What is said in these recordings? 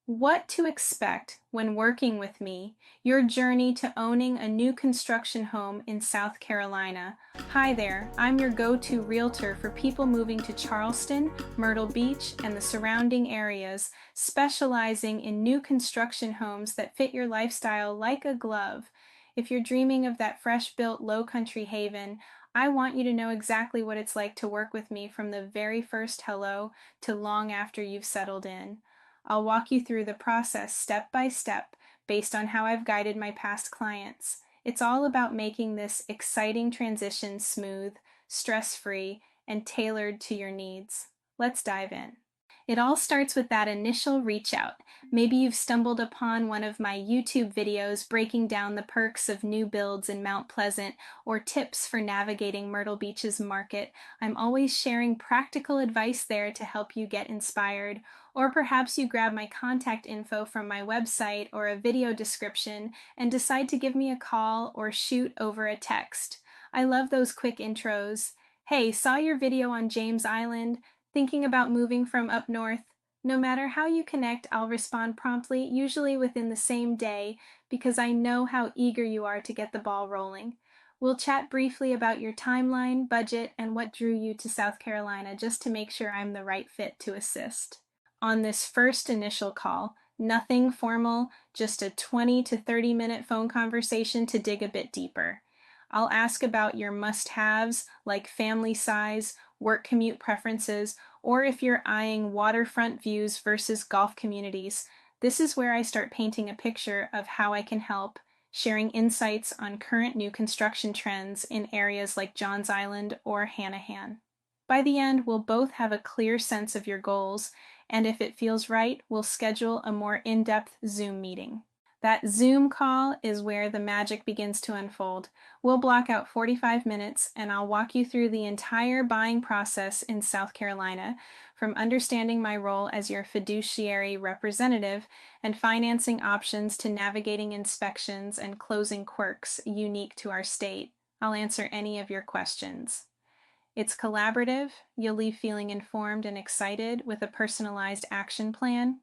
What to expect when working with me, your journey to owning a new construction home in South Carolina. Hi there, I'm your go-to realtor for people moving to Charleston, Myrtle Beach, and the surrounding areas, specializing in new construction homes that fit your lifestyle like a glove. If you're dreaming of that fresh-built Lowcountry haven, I want you to know exactly what it's like to work with me from the very first hello to long after you've settled in. I'll walk you through the process step by step based on how I've guided my past clients. It's all about making this exciting transition smooth, stress-free, and tailored to your needs. Let's dive in. It all starts with that initial reach out. Maybe you've stumbled upon one of my YouTube videos breaking down the perks of new builds in Mount Pleasant or tips for navigating Myrtle Beach's market. I'm always sharing practical advice there to help you get inspired. Or perhaps you grab my contact info from my website or a video description and decide to give me a call or shoot over a text. I love those quick intros. Hey, saw your video on James Island. Thinking about moving from up north? No matter how you connect, I'll respond promptly, usually within the same day, because I know how eager you are to get the ball rolling. We'll chat briefly about your timeline, budget, and what drew you to South Carolina just to make sure I'm the right fit to assist. On this first initial call, nothing formal, just a 20 to 30-minute phone conversation to dig a bit deeper. I'll ask about your must-haves like family size, work commute preferences, or if you're eyeing waterfront views versus golf communities. This is where I start painting a picture of how I can help, sharing insights on current new construction trends in areas like Johns Island or Hanahan. By the end, we'll both have a clear sense of your goals, and if it feels right, we'll schedule a more in-depth Zoom meeting. That Zoom call is where the magic begins to unfold. We'll block out 45 minutes and I'll walk you through the entire buying process in South Carolina, from understanding my role as your fiduciary representative and financing options to navigating inspections and closing quirks unique to our state. I'll answer any of your questions. It's collaborative. You'll leave feeling informed and excited with a personalized action plan.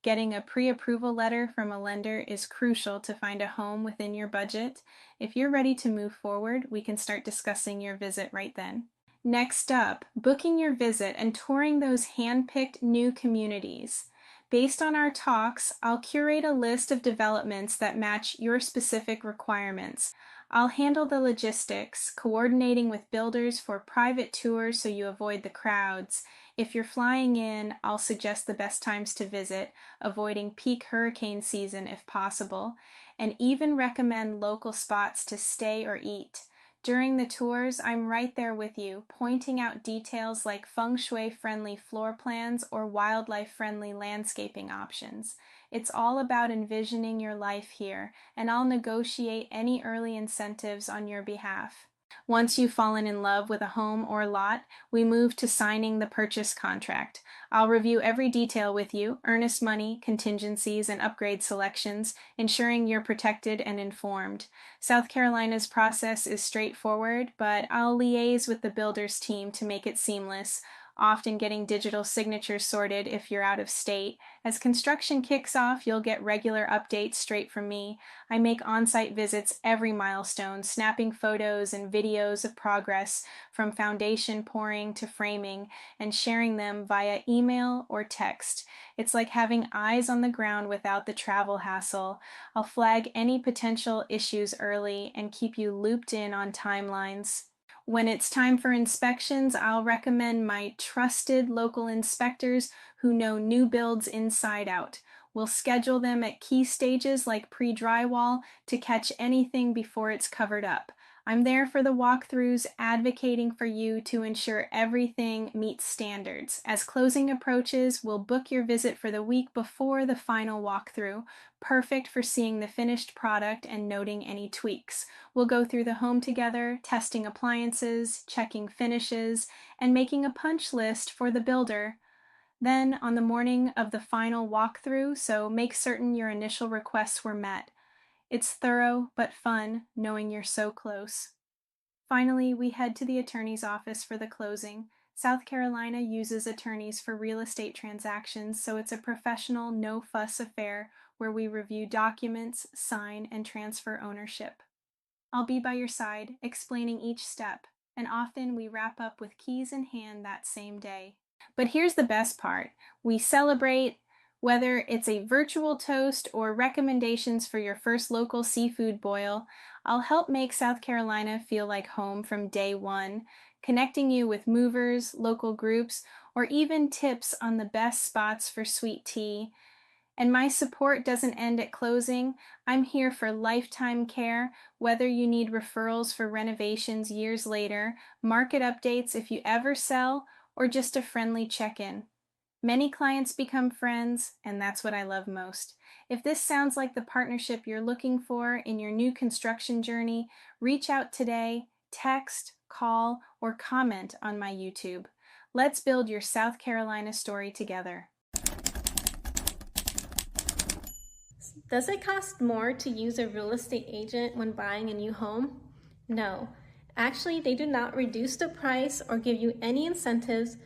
Getting a pre-approval letter from a lender is crucial to find a home within your budget. If you're ready to move forward, we can start discussing your visit right then. Next up, booking your visit and touring those hand-picked new communities. Based on our talks, I'll curate a list of developments that match your specific requirements. I'll handle the logistics, coordinating with builders for private tours so you avoid the crowds. If you're flying in, I'll suggest the best times to visit, avoiding peak hurricane season if possible, and even recommend local spots to stay or eat. During the tours, I'm right there with you, pointing out details like feng shui-friendly floor plans or wildlife-friendly landscaping options. It's all about envisioning your life here, and I'll negotiate any early incentives on your behalf. Once you've fallen in love with a home or lot, we move to signing the purchase contract. I'll review every detail with you, earnest money, contingencies, and upgrade selections, ensuring you're protected and informed. South Carolina's process is straightforward, but I'll liaise with the builder's team to make it seamless, often getting digital signatures sorted if you're out of state. As construction kicks off, you'll get regular updates straight from me. I make on-site visits every milestone, snapping photos and videos of progress from foundation pouring to framing and sharing them via email or text. It's like having eyes on the ground without the travel hassle. I'll flag any potential issues early and keep you looped in on timelines. When it's time for inspections, I'll recommend my trusted local inspectors who know new builds inside out. We'll schedule them at key stages like pre-drywall to catch anything before it's covered up. I'm there for the walkthroughs, advocating for you to ensure everything meets standards. As closing approaches, we'll book your visit for the week before the final walkthrough, perfect for seeing the finished product and noting any tweaks. We'll go through the home together, testing appliances, checking finishes, and making a punch list for the builder. Then, on the morning of the final walkthrough, so make certain your initial requests were met. It's thorough but fun, knowing you're so close. Finally, we head to the attorney's office for the closing. South Carolina uses attorneys for real estate transactions, so it's a professional, no-fuss affair where we review documents, sign, and transfer ownership. I'll be by your side, explaining each step, and often we wrap up with keys in hand that same day. But here's the best part. We celebrate, whether it's a virtual toast or recommendations for your first local seafood boil. I'll help make South Carolina feel like home from day one, connecting you with movers, local groups, or even tips on the best spots for sweet tea. And my support doesn't end at closing. I'm here for lifetime care, whether you need referrals for renovations years later, market updates if you ever sell, or just a friendly check-in. Many clients become friends, and that's what I love most. If this sounds like the partnership you're looking for in your new construction journey, reach out today, text, call, or comment on my YouTube. Let's build your South Carolina story together. Does it cost more to use a real estate agent when buying a new home? No. Actually, they do not reduce the price or give you any incentives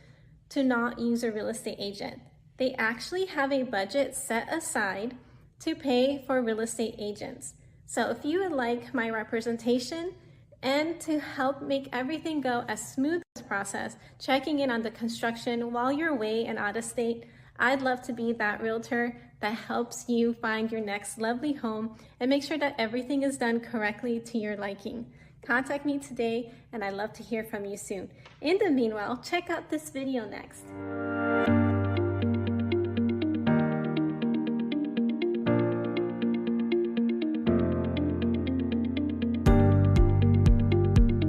to not use a real estate agent. They actually have a budget set aside to pay for real estate agents. So if you would like my representation and to help make everything go as smooth as process, checking in on the construction while you're away and out of state, I'd love to be that realtor that helps you find your next lovely home and make sure that everything is done correctly to your liking. Contact me today, and I'd love to hear from you soon. In the meanwhile, check out this video next.